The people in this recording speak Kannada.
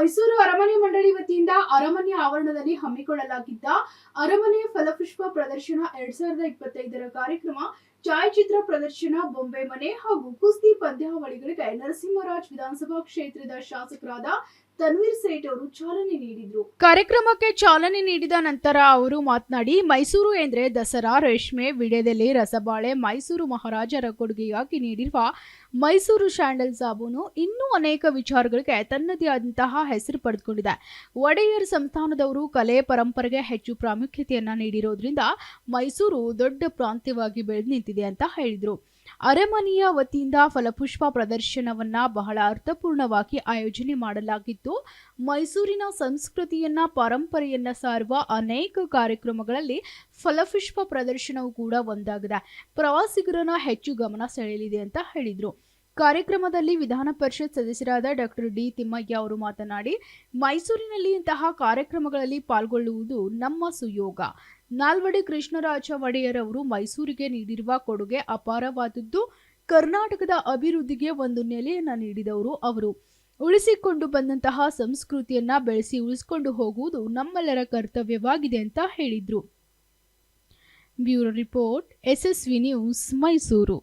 ಮೈಸೂರು ಅರಮನೆ ಮಂಡಳಿ ವತಿಯಿಂದ ಅರಮನೆ ಆವರಣದಲ್ಲಿ ಹಮ್ಮಿಕೊಳ್ಳಲಾಗಿದ್ದ ಅರಮನೆ ಫಲಪುಷ್ಪ ಪ್ರದರ್ಶನ 2025ರ ಕಾರ್ಯಕ್ರಮ, ಛಾಯಾಚಿತ್ರ ಪ್ರದರ್ಶನ, ಬೊಂಬೆ ಮನೆ ಹಾಗೂ ಕುಸ್ತಿ ಪಂದ್ಯಾವಳಿಗಳಿಗೆ ನರಸಿಂಹರಾಜ್ ವಿಧಾನಸಭಾ ಕ್ಷೇತ್ರದ ಶಾಸಕರಾದ ತನ್ವೀರ್ ಸೇಠ್ ಅವರು ಚಾಲನೆ ನೀಡಿದರು. ಕಾರ್ಯಕ್ರಮಕ್ಕೆ ಚಾಲನೆ ನೀಡಿದ ನಂತರ ಅವರು ಮಾತನಾಡಿ, ಮೈಸೂರು ಎಂದರೆ ದಸರಾ, ರೇಷ್ಮೆ, ವಿಳ್ಯದೆಲೆ, ರಸಬಾಳೆ, ಮೈಸೂರು ಮಹಾರಾಜರ ಕೊಡುಗೆಯಾಗಿ ನೀಡಿರುವ ಮೈಸೂರು ಸ್ಯಾಂಡಲ್ ಸಾಬೂನು ಇನ್ನೂ ಅನೇಕ ವಿಚಾರಗಳಿಗೆ ತನ್ನದೇ ಆದಂತಹ ಹೆಸರು ಪಡೆದುಕೊಂಡಿದೆ. ಒಡೆಯರ್ ಸಂಸ್ಥಾನದವರು ಕಲೆ ಪರಂಪರೆಗೆ ಹೆಚ್ಚು ಪ್ರಾಮುಖ್ಯತೆಯನ್ನ ನೀಡಿರೋದ್ರಿಂದ ಮೈಸೂರು ದೊಡ್ಡ ಪ್ರಾಂತ್ಯವಾಗಿ ಬೆಳೆದು ನಿಂತಿದೆ ಅಂತ ಹೇಳಿದರು. ಅರಮನೆಯ ವತಿಯಿಂದ ಫಲಪುಷ್ಪ ಪ್ರದರ್ಶನವನ್ನ ಬಹಳ ಅರ್ಥಪೂರ್ಣವಾಗಿ ಆಯೋಜನೆ ಮಾಡಲಾಗಿತ್ತು. ಮೈಸೂರಿನ ಸಂಸ್ಕೃತಿಯನ್ನ, ಪರಂಪರೆಯನ್ನ ಸಾರುವ ಅನೇಕ ಕಾರ್ಯಕ್ರಮಗಳಲ್ಲಿ ಫಲಪುಷ್ಪ ಪ್ರದರ್ಶನವೂ ಕೂಡ ಒಂದಾಗಿದೆ. ಪ್ರವಾಸಿಗರನ್ನ ಹೆಚ್ಚು ಗಮನ ಸೆಳೆಯಲಿದೆ ಅಂತ ಹೇಳಿದರು. ಕಾರ್ಯಕ್ರಮದಲ್ಲಿ ವಿಧಾನ ಪರಿಷತ್ ಸದಸ್ಯರಾದ ಡಾಕ್ಟರ್ ಡಿ ತಿಮ್ಮಯ್ಯ ಅವರು ಮಾತನಾಡಿ, ಮೈಸೂರಿನಲ್ಲಿ ಇಂತಹ ಕಾರ್ಯಕ್ರಮಗಳಲ್ಲಿ ಪಾಲ್ಗೊಳ್ಳುವುದು ನಮ್ಮ ಸುಯೋಗ. ನಾಲ್ವಡಿ ಕೃಷ್ಣರಾಜ ಒಡೆಯರ್ ಅವರು ಮೈಸೂರಿಗೆ ನೀಡಿರುವ ಕೊಡುಗೆ ಅಪಾರವಾದದ್ದು. ಕರ್ನಾಟಕದ ಅಭಿವೃದ್ಧಿಗೆ ಒಂದು ನೆಲೆಯನ್ನ ನೀಡಿದವರು ಅವರು. ಉಳಿಸಿಕೊಂಡು ಬಂದಂತಹ ಸಂಸ್ಕೃತಿಯನ್ನ ಬೆಳೆಸಿ ಉಳಿಸಿಕೊಂಡು ಹೋಗುವುದು ನಮ್ಮೆಲ್ಲರ ಕರ್ತವ್ಯವಾಗಿದೆ ಅಂತ ಹೇಳಿದ್ರು. Bureau report, SSV news, Mysuru.